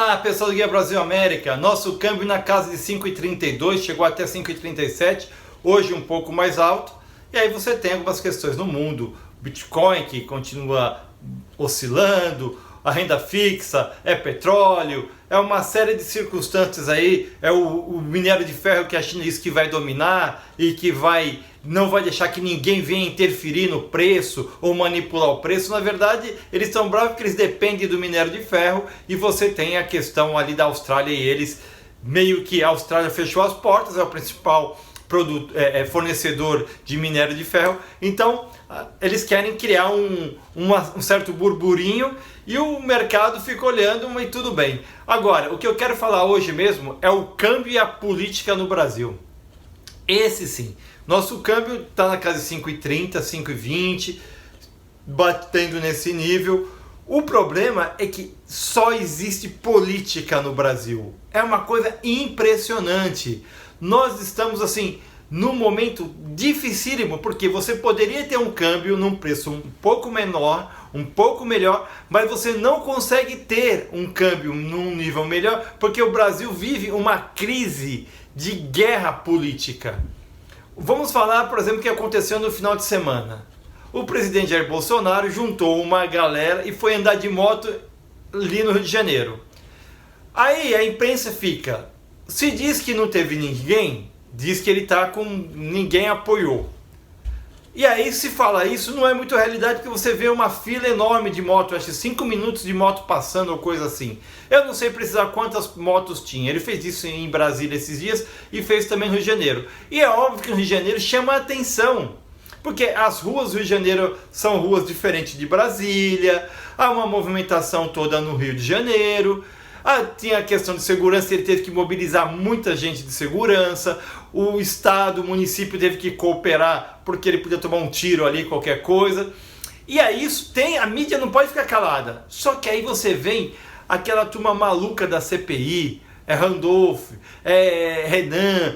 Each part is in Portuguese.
Olá, pessoal do Guia Brasil América. Nosso câmbio na casa de 5,32, chegou até 5,37, hoje um pouco mais alto. E aí você tem algumas questões no mundo, Bitcoin que continua oscilando, a renda fixa, é petróleo, é uma série de circunstâncias aí, é o minério de ferro que a China diz que vai dominar e que não vai deixar que ninguém venha interferir no preço ou manipular o preço. Na verdade, eles estão bravos porque eles dependem do minério de ferro, e você tem a questão ali da Austrália, e eles meio que a Austrália fechou as portas, é o principal fornecedor de minério de ferro. Então eles querem criar um certo burburinho, e o mercado fica olhando e tudo bem. Agora, o que eu quero falar hoje mesmo é o câmbio e a política no Brasil. Esse sim, nosso câmbio está na casa de 5,30, 5,20, batendo nesse nível. O problema é que só existe política no Brasil. É uma coisa impressionante. Nós estamos assim num momento dificílimo, porque você poderia ter um câmbio num preço um pouco menor, um pouco melhor, mas você não consegue ter um câmbio num nível melhor, porque o Brasil vive uma crise de guerra política. Vamos falar, por exemplo, o que aconteceu no final de semana. O presidente Jair Bolsonaro juntou uma galera e foi andar de moto ali no Rio de Janeiro. Aí a imprensa fica, se diz que não teve ninguém, diz que ele está com ninguém apoiou. E aí se fala isso, não é muito realidade, porque você vê uma fila enorme de moto, acho que 5 minutos de moto passando ou coisa assim. Eu não sei precisar quantas motos tinha. Ele fez isso em Brasília esses dias e fez também no Rio de Janeiro. E é óbvio que no Rio de Janeiro chama a atenção, porque as ruas do Rio de Janeiro são ruas diferentes de Brasília, há uma movimentação toda no Rio de Janeiro. Tinha a questão de segurança, ele teve que mobilizar muita gente de segurança, o estado, o município teve que cooperar, porque ele podia tomar um tiro ali, qualquer coisa. E aí isso tem, a mídia não pode ficar calada. Só que aí você vem aquela turma maluca da CPI, Randolph, Renan,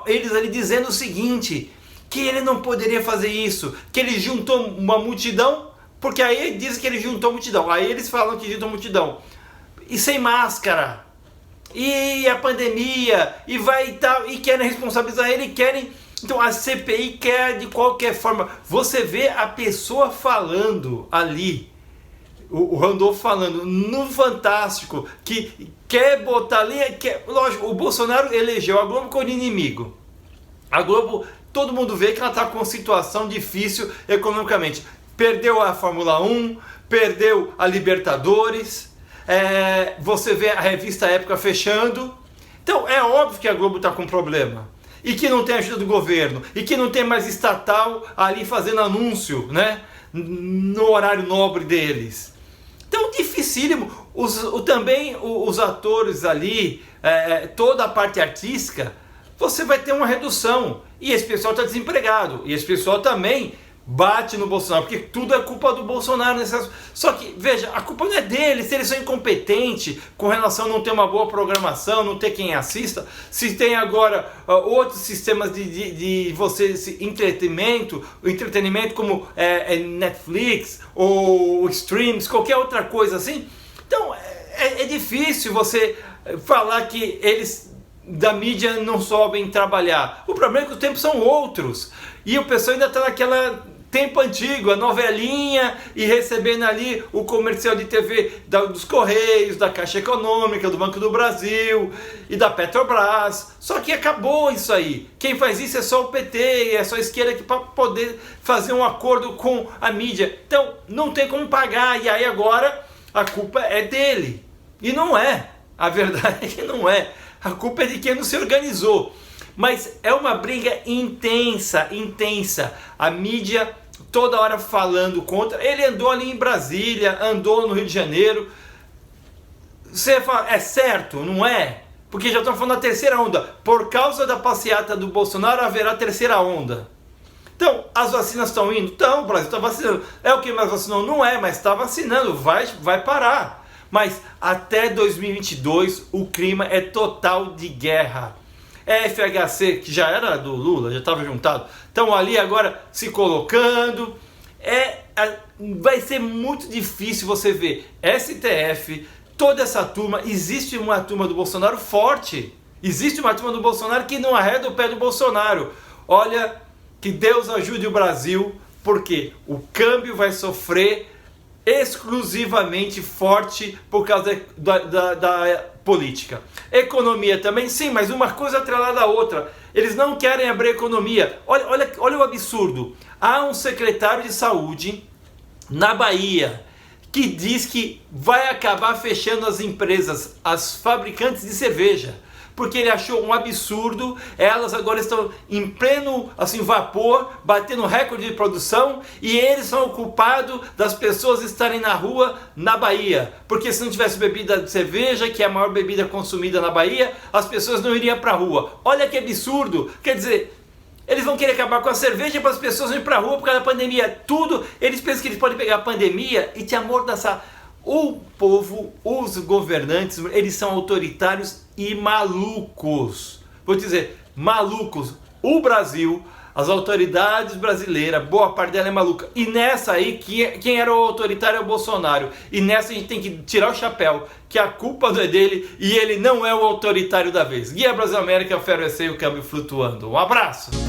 eles ali dizendo o seguinte, que ele não poderia fazer isso, que ele juntou uma multidão, porque aí dizem que ele juntou multidão, aí eles falam que juntou multidão. E sem máscara, e a pandemia, e vai e tal, e querem responsabilizar ele, querem. Então a CPI quer de qualquer forma. Você vê a pessoa falando ali, o Randolph falando no Fantástico, que quer botar ali, lógico, o Bolsonaro elegeu a Globo como inimigo. A Globo, todo mundo vê que ela está com uma situação difícil economicamente. Perdeu a Fórmula 1, perdeu a Libertadores. Você vê a revista Época fechando. Então é óbvio que a Globo está com problema, e que não tem ajuda do governo, e que não tem mais estatal ali fazendo anúncio, né, no horário nobre deles. Então dificílimo. Também os atores ali, toda a parte artística, você vai ter uma redução, e esse pessoal está desempregado, e esse pessoal também bate no Bolsonaro, porque tudo é culpa do Bolsonaro. Só que, veja, a culpa não é deles, se eles são incompetentes com relação a não ter uma boa programação, não ter quem assista, se tem agora outros sistemas de entretenimento como Netflix ou streams, qualquer outra coisa assim. Então é difícil você falar que eles da mídia não soubem trabalhar. O problema é que os tempos são outros, e o pessoal ainda está naquela tempo antigo, a novelinha, e recebendo ali o comercial de TV dos Correios, da Caixa Econômica, do Banco do Brasil e da Petrobras. Só que acabou isso aí. Quem faz isso é só o PT, é só a esquerda que para poder fazer um acordo com a mídia. Então não tem como pagar, e aí agora a culpa é dele. E não é. A verdade é que não é. A culpa é de quem não se organizou. Mas é uma briga intensa. A mídia toda hora falando contra. Ele andou ali em Brasília, andou no Rio de Janeiro. Você fala, é certo? Não é? Porque já estão falando da terceira onda. Por causa da passeata do Bolsonaro haverá terceira onda. Então, as vacinas estão indo? Então, o Brasil está vacinando. É o que mais vacinou? Não é, mas está vacinando. Vai parar. Mas até 2022 o clima é total de guerra. FHC, que já era do Lula, já estava juntado, estão ali agora se colocando. Vai ser muito difícil você ver STF, toda essa turma, existe uma turma do Bolsonaro forte. Existe uma turma do Bolsonaro que não arreda o pé do Bolsonaro. Olha, que Deus ajude o Brasil, porque o câmbio vai sofrer exclusivamente forte por causa da política. Economia também, sim, mas uma coisa atrelada à outra. Eles não querem abrir a economia. Olha o absurdo. Há um secretário de saúde na Bahia que diz que vai acabar fechando as empresas, as fabricantes de cerveja, porque ele achou um absurdo. Elas agora estão em pleno vapor, batendo recorde de produção, e eles são o culpado das pessoas estarem na rua na Bahia, porque se não tivesse bebida de cerveja, que é a maior bebida consumida na Bahia, as pessoas não iriam para a rua. Olha que absurdo. Quer dizer, eles vão querer acabar com a cerveja para as pessoas não irem para a rua por causa da pandemia. Tudo, eles pensam que eles podem pegar a pandemia e te amordaçar. O povo, os governantes, eles são autoritários e malucos. Vou dizer, malucos. O Brasil, as autoridades brasileiras, boa parte dela é maluca. E nessa aí, quem era o autoritário é o Bolsonaro. E nessa a gente tem que tirar o chapéu, que a culpa não é dele e ele não é o autoritário da vez. Guia Brasil América, Ferro EC e o câmbio flutuando. Um abraço!